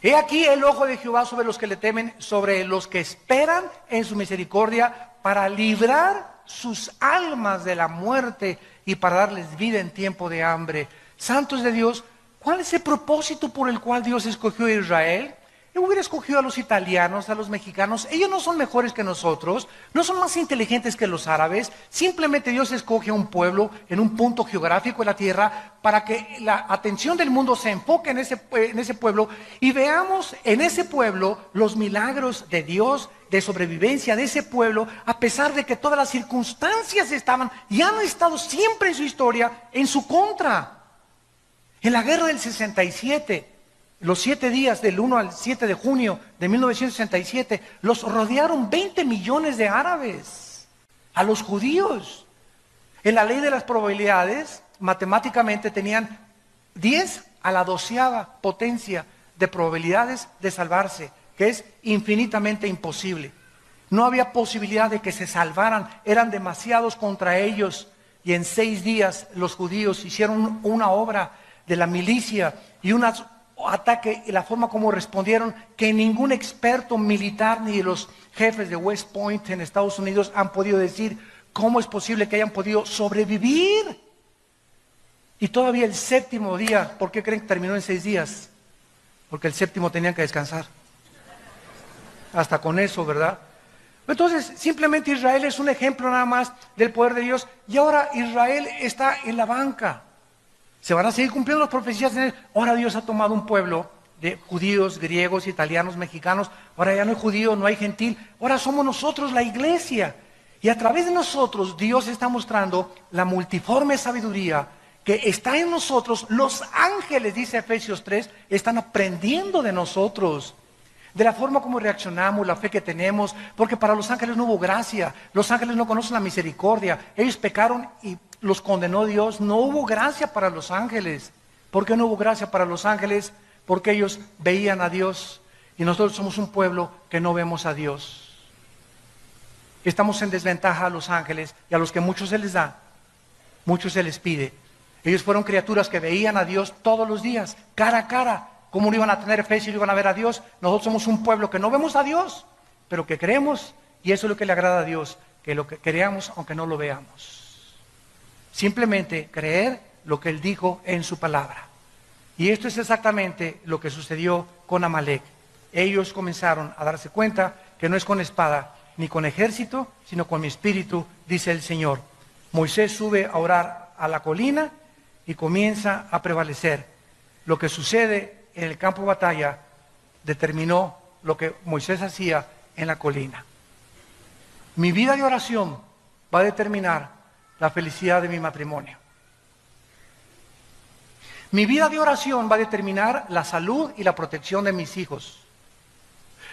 He aquí el ojo de Jehová sobre los que le temen, sobre los que esperan en su misericordia, para librar sus almas de la muerte y para darles vida en tiempo de hambre. Santos de Dios, ¿cuál es el propósito por el cual Dios escogió a Israel? Él hubiera escogido a los italianos, a los mexicanos. Ellos no son mejores que nosotros, no son más inteligentes que los árabes. Simplemente Dios escoge a un pueblo en un punto geográfico de la tierra para que la atención del mundo se enfoque en ese pueblo y veamos en ese pueblo los milagros de Dios, de sobrevivencia de ese pueblo, a pesar de que todas las circunstancias estaban y han estado siempre en su historia en su contra. En la guerra del 67, los 7 días del 1 al 7 de junio de 1967, los rodearon 20 millones de árabes, a los judíos. En la ley de las probabilidades, matemáticamente tenían 10 a la 12ª potencia de probabilidades de salvarse, que es infinitamente imposible. No había posibilidad de que se salvaran, eran demasiados contra ellos. Y en 6 días los judíos hicieron una obra de la milicia y un ataque, y la forma como respondieron, que ningún experto militar ni los jefes de West Point en Estados Unidos han podido decir cómo es posible que hayan podido sobrevivir. Y todavía el 7º día, ¿por qué creen que terminó en 6 días? Porque el 7º tenían que descansar. Hasta con eso, ¿verdad? Entonces, simplemente Israel es un ejemplo nada más del poder de Dios. Y ahora Israel está en la banca. Se van a seguir cumpliendo las profecías. Ahora Dios ha tomado un pueblo de judíos, griegos, italianos, mexicanos. Ahora ya no hay judío, no hay gentil. Ahora somos nosotros la iglesia. Y a través de nosotros Dios está mostrando la multiforme sabiduría que está en nosotros. Los ángeles, dice Efesios 3, están aprendiendo de nosotros, de la forma como reaccionamos, la fe que tenemos, porque para los ángeles no hubo gracia. Los ángeles no conocen la misericordia. Ellos pecaron y los condenó Dios. No hubo gracia para los ángeles. ¿Por qué no hubo gracia para los ángeles? Porque ellos veían a Dios y nosotros somos un pueblo que no vemos a Dios. Estamos en desventaja a los ángeles, y a los que mucho se les da, mucho se les pide. Ellos fueron criaturas que veían a Dios todos los días, cara a cara. ¿Cómo no iban a tener fe si no iban a ver a Dios? Nosotros somos un pueblo que no vemos a Dios, pero que creemos, y eso es lo que le agrada a Dios, que lo que creamos aunque no lo veamos. Simplemente creer lo que Él dijo en su palabra. Y esto es exactamente lo que sucedió con Amalek. Ellos comenzaron a darse cuenta que no es con espada ni con ejército, sino con mi espíritu, dice el Señor. Moisés sube a orar a la colina y comienza a prevalecer. Lo que sucede en el campo de batalla determinó lo que Moisés hacía en la colina. Mi vida de oración va a determinar la felicidad de mi matrimonio. Mi vida de oración va a determinar la salud y la protección de mis hijos.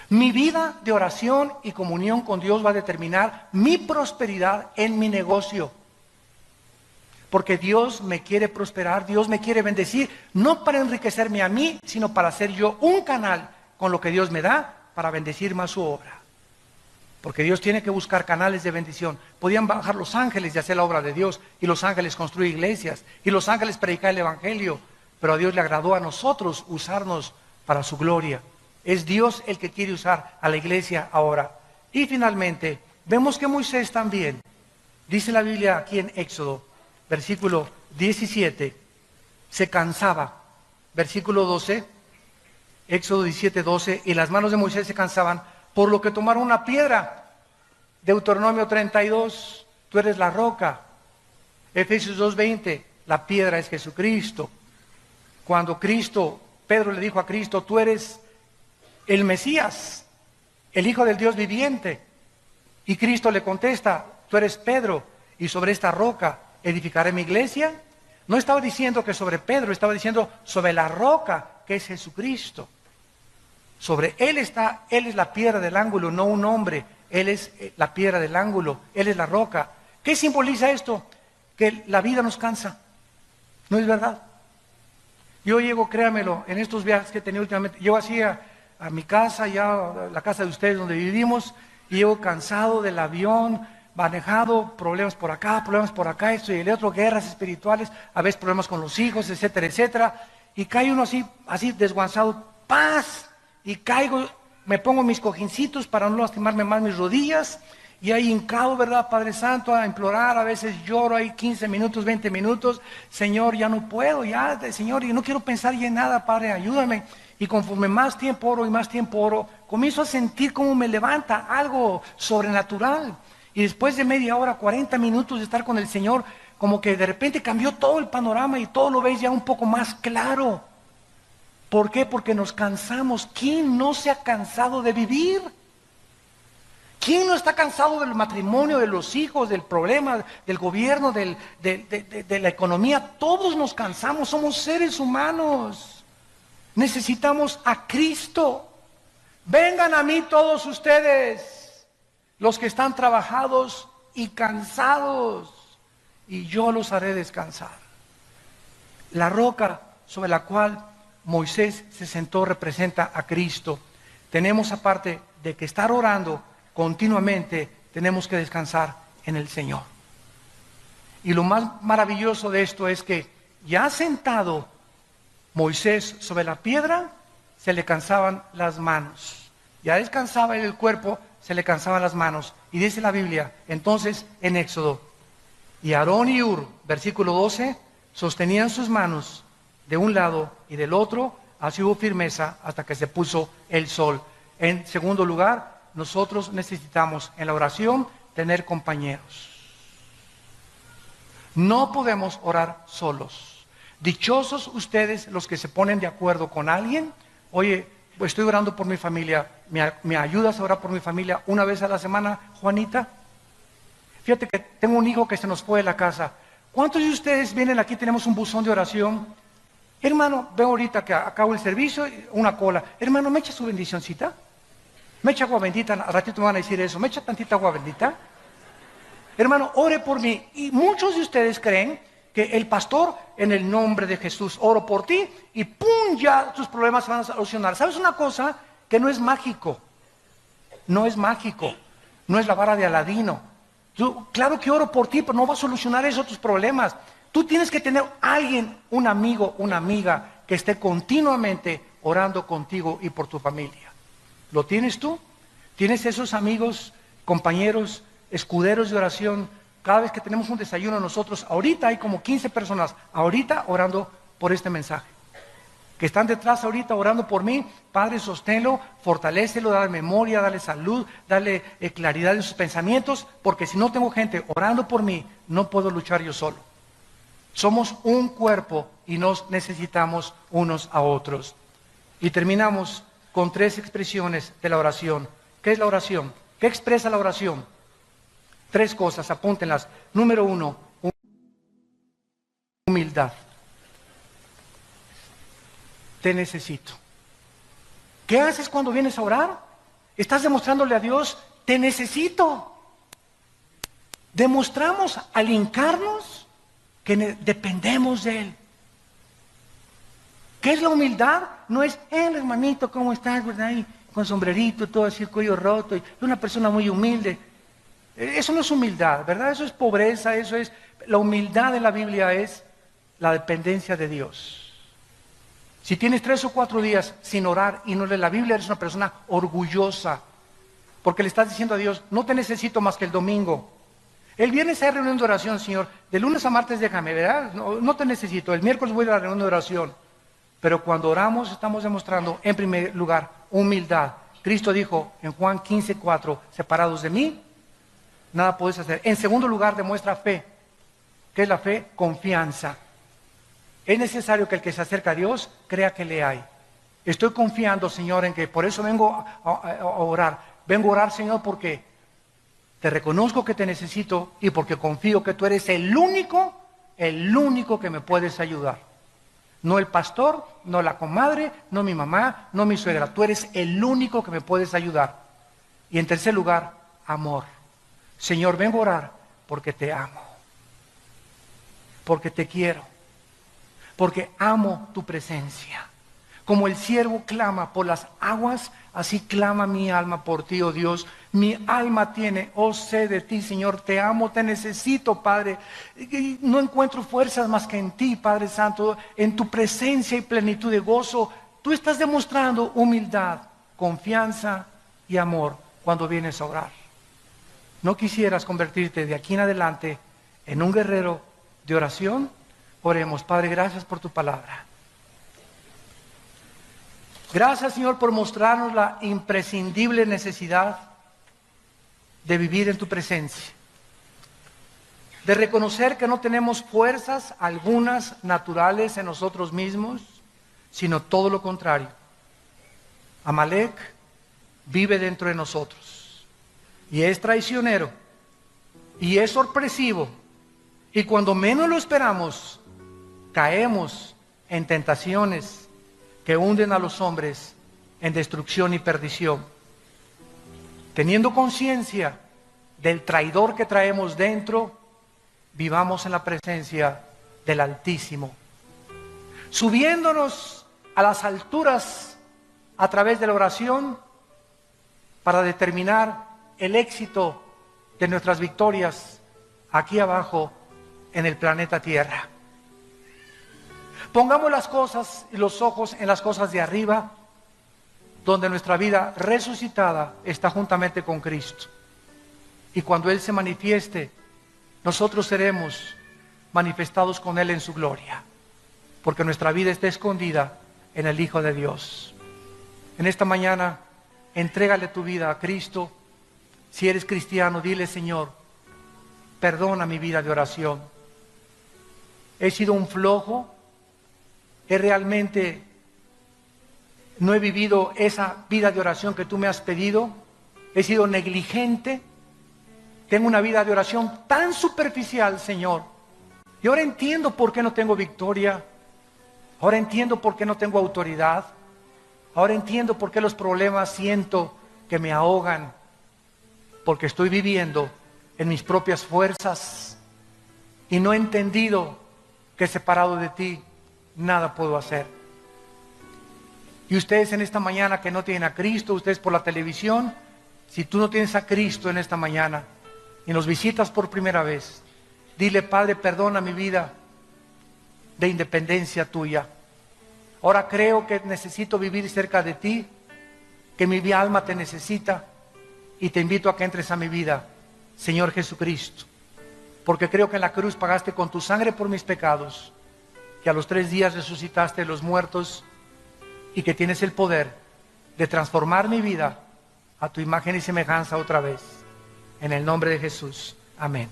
Mi vida de oración y comunión con Dios va a determinar mi prosperidad en mi negocio. Porque Dios me quiere prosperar, Dios me quiere bendecir, no para enriquecerme a mí, sino para ser yo un canal con lo que Dios me da para bendecir más su obra. Porque Dios tiene que buscar canales de bendición. Podían bajar los ángeles y hacer la obra de Dios, y los ángeles construir iglesias, y los ángeles predicar el evangelio, pero a Dios le agradó a nosotros usarnos para su gloria. Es Dios el que quiere usar a la iglesia ahora. Y finalmente, vemos que Moisés también, dice la Biblia aquí en Éxodo, versículo 17, se cansaba. Versículo 12, Éxodo 17, 12, y las manos de Moisés se cansaban, por lo que tomaron una piedra. Deuteronomio 32, tú eres la roca. Efesios 2:20, la piedra es Jesucristo. Cuando Pedro le dijo a Cristo, tú eres el Mesías, el Hijo del Dios viviente. Y Cristo le contesta, tú eres Pedro, y sobre esta roca edificaré mi iglesia. No estaba diciendo que sobre Pedro, estaba diciendo sobre la roca que es Jesucristo. Sobre él está, él es la piedra del ángulo, no un hombre. Él es la piedra del ángulo, él es la roca. ¿Qué simboliza esto? Que la vida nos cansa. ¿No es verdad? Yo llego, créamelo, en estos viajes que he tenido últimamente, llego así a mi casa, ya la casa de ustedes donde vivimos, y llego cansado del avión, manejado, problemas por acá, esto y el otro, guerras espirituales, a veces problemas con los hijos, etcétera, etcétera, y cae uno así desguanzado, paz, y caigo, me pongo mis cojincitos para no lastimarme más mis rodillas, y ahí hincado, ¿verdad, Padre Santo? A implorar, a veces lloro ahí 15 minutos, 20 minutos, Señor, ya no puedo, Señor, y no quiero pensar ya en nada, Padre, ayúdame. Y conforme más tiempo oro y más tiempo oro, comienzo a sentir cómo me levanta algo sobrenatural. Y después de media hora, 40 minutos de estar con el Señor, como que de repente cambió todo el panorama y todo lo ves ya un poco más claro. ¿Por qué? Porque nos cansamos. ¿Quién no se ha cansado de vivir? ¿Quién no está cansado del matrimonio, de los hijos, del problema, del gobierno, de la economía? Todos nos cansamos, somos seres humanos. Necesitamos a Cristo. Vengan a mí todos ustedes, los que están trabajados y cansados, y yo los haré descansar. La roca sobre la cual Moisés se sentó representa a Cristo. Tenemos, aparte de que estar orando continuamente, tenemos que descansar en el Señor. Y lo más maravilloso de esto es que ya sentado Moisés sobre la piedra, se le cansaban las manos. Ya descansaba el cuerpo, se le cansaban las manos. Y dice la Biblia, entonces en Éxodo, y Aarón y Hur, versículo 12, sostenían sus manos de un lado y del otro, así hubo firmeza hasta que se puso el sol. En segundo lugar, nosotros necesitamos en la oración tener compañeros. No podemos orar solos. Dichosos ustedes los que se ponen de acuerdo con alguien. Oye, pues estoy orando por mi familia. ¿Me ayudas a orar por mi familia una vez a la semana, Juanita? Fíjate que tengo un hijo que se nos fue de la casa. ¿Cuántos de ustedes vienen aquí? Tenemos un buzón de oración. Hermano, veo ahorita que acabo el servicio, una cola. Hermano, ¿me echa su bendicioncita? ¿Me echa agua bendita? Al ratito me van a decir eso. ¿Me echa tantita agua bendita? Hermano, ore por mí. Y muchos de ustedes creen que el pastor, en el nombre de Jesús, oro por ti y ¡pum! Ya tus problemas se van a solucionar. ¿Sabes una cosa? Que no es mágico. No es mágico. No es la vara de Aladino. Claro que oro por ti, pero no va a solucionar eso tus problemas. Tú tienes que tener alguien, un amigo, una amiga, que esté continuamente orando contigo y por tu familia. ¿Lo tienes tú? ¿Tienes esos amigos, compañeros, escuderos de oración? Cada vez que tenemos un desayuno nosotros, ahorita hay como 15 personas, ahorita orando por este mensaje. Que están detrás ahorita orando por mí. Padre, sosténlo, fortalécelo, dale memoria, dale salud, dale claridad en sus pensamientos, porque si no tengo gente orando por mí, no puedo luchar yo solo. Somos un cuerpo y nos necesitamos unos a otros. Y terminamos con 3 expresiones de la oración. ¿Qué es la oración? ¿Qué expresa la oración? 3 cosas, apúntenlas. Número 1, humildad. Te necesito. ¿Qué haces cuando vienes a orar? Estás demostrándole a Dios, te necesito. Demostramos al hincarnos que dependemos de Él. ¿Qué es la humildad? No es, hermanito, ¿cómo estás? ¿Verdad? Ahí, con sombrerito, todo así, el cuello roto, y una persona muy humilde. Eso no es humildad, ¿verdad? Eso es pobreza, eso es... La humildad de la Biblia es la dependencia de Dios. Si tienes 3 o 4 días sin orar y no lees la Biblia, eres una persona orgullosa. Porque le estás diciendo a Dios, no te necesito más que el domingo. El viernes hay reunión de oración, Señor. De lunes a martes déjame, ¿verdad? No te necesito. El miércoles voy a la reunión de oración. Pero cuando oramos estamos demostrando, en primer lugar, humildad. Cristo dijo en Juan 15:4, separados de mí, nada puedes hacer. En segundo lugar, demuestra fe. ¿Qué es la fe? Confianza. Es necesario que el que se acerca a Dios crea que le hay. Estoy confiando, Señor, en que por eso vengo a orar. Vengo a orar, Señor, porque te reconozco que te necesito y porque confío que tú eres el único que me puedes ayudar. No el pastor, no la comadre, no mi mamá, no mi suegra. Tú eres el único que me puedes ayudar. Y en tercer lugar, amor. Señor, vengo a orar porque te amo. Porque te quiero. Porque amo tu presencia. Como el siervo clama por las aguas, así clama mi alma por ti, oh Dios. Mi alma tiene, oh sed de ti, Señor. Te amo, te necesito, Padre. Y no encuentro fuerzas más que en ti, Padre Santo. En tu presencia y plenitud de gozo. Tú estás demostrando humildad, confianza y amor cuando vienes a orar. ¿No quisieras convertirte de aquí en adelante en un guerrero de oración? Oremos. Padre, gracias por tu palabra. Gracias, Señor, por mostrarnos la imprescindible necesidad de vivir en tu presencia, de reconocer que no tenemos fuerzas algunas naturales en nosotros mismos, sino todo lo contrario. Amalek vive dentro de nosotros y es traicionero y es sorpresivo, y cuando menos lo esperamos, caemos en tentaciones que hunden a los hombres en destrucción y perdición. Teniendo conciencia del traidor que traemos dentro, vivamos en la presencia del Altísimo, subiéndonos a las alturas a través de la oración para determinar el éxito de nuestras victorias aquí abajo en el planeta Tierra. Pongamos las cosas y los ojos en las cosas de arriba, donde nuestra vida resucitada está juntamente con Cristo. Y cuando Él se manifieste, nosotros seremos manifestados con Él en su gloria, porque nuestra vida está escondida en el Hijo de Dios. En esta mañana, entrégale tu vida a Cristo. Si eres cristiano, dile: Señor, perdona mi vida de oración. He sido un flojo. No he vivido esa vida de oración que tú me has pedido. He sido negligente. Tengo una vida de oración tan superficial, Señor. Y ahora entiendo por qué no tengo victoria. Ahora entiendo por qué no tengo autoridad. Ahora entiendo por qué los problemas siento que me ahogan. Porque estoy viviendo en mis propias fuerzas y no he entendido que separado de ti nada puedo hacer. Y ustedes en esta mañana que no tienen a Cristo, ustedes por la televisión, si tú no tienes a Cristo en esta mañana y nos visitas por primera vez, dile: Padre, perdona mi vida de independencia tuya. Ahora creo que necesito vivir cerca de ti, que mi alma te necesita, y te invito a que entres a mi vida, Señor Jesucristo, porque creo que en la cruz pagaste con tu sangre por mis pecados, que a los 3 días resucitaste de los muertos y que tienes el poder de transformar mi vida a tu imagen y semejanza otra vez. En el nombre de Jesús. Amén.